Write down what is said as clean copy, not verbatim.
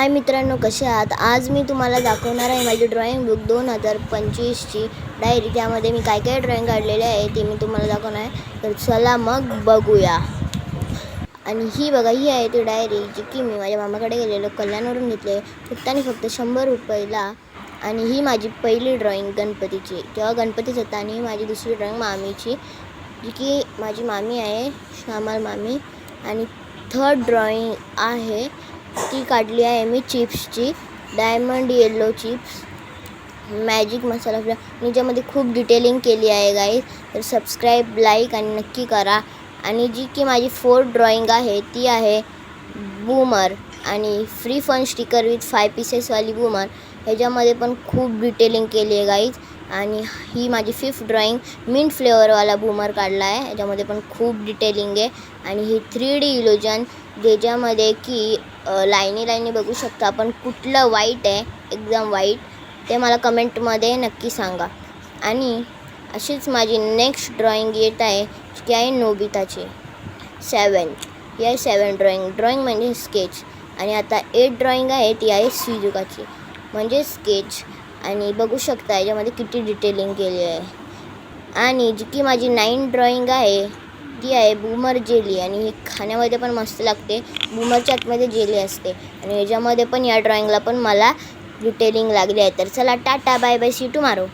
हाय मित्रांनो, कसे आहात? आज मी तुम्हाला दाखवणार आहे माझी ड्रॉइंग बुक 2025ची डायरी। त्यामध्ये मी काय काय ड्रॉइंग काढलेले आहे ते मी तुम्हाला दाखवणार आहे। तर चला मग बघूया। आणि ही बघा, ही आहे ती डायरी जी की मी माझ्या मामाकडे गेलेलो कल्याणवरून घेतले फक्त आणि फक्त 100 रुपयाला। आणि ही माझी पहिली ड्रॉइंग गणपतीची, तेव्हा गणपतीच होता। आणि माझी दुसरी ड्रॉइंग मामीची, जी की माझी मामी आहे श्यामल मामी। आणि थर्ड ड्रॉइंग आहे ती काढली आहे मी चिप्सची, डायमंड येलो चिप्स मॅजिक मसाला फ्लेवर। मी ज्यामध्ये खूप डिटेलिंग केली आहे गाईज, तर सबस्क्राईब, लाईक आणि नक्की करा। आणि जी की माझी फोर्थ ड्रॉइंग आहे ती आहे बूमर आणि फ्री फन स्टिकर विथ 5 पीसेसवाली बूमर। ह्याच्यामध्ये पण खूप डिटेलिंग केली आहे गाईज। आणि ही माझी फिफ्थ ड्रॉइंग मिंट फ्लेवरवाला बूमर काढला आहे, ह्याच्यामध्ये पण खूप डिटेलिंग आहे। आणि ही 3D इल्युजन, ज्याच्यामध्ये की लाईनी बघू शकता आपण, कुठलं वाईट आहे एकदम वाईट ते मला कमेंटमध्ये नक्की सांगा। आणि अशीच माझी नेक्स्ट ड्रॉइंग येत आहे की आहे नोबिताची 7, ही आहे 7 ड्रॉइंग म्हणजे स्केच। आणि आता 8 ड्रॉइंग आहे ती आहे शिजुकाची म्हणजे स्केच। आणि बघू शकता याच्यामध्ये किती डिटेलिंग केली आहे। आणि जी की माझी 9 ड्रॉइंग आहे ती आहे बूमर जेली। आणि ही खाण्यामध्ये पण मस्त लागते, बूमरच्या आतमध्ये जेली असते। आणि याच्यामध्ये पण या ड्रॉइंगला पण मला डिटेलिंग लागली आहे। तर चला tata, bye bye, see tomorrow.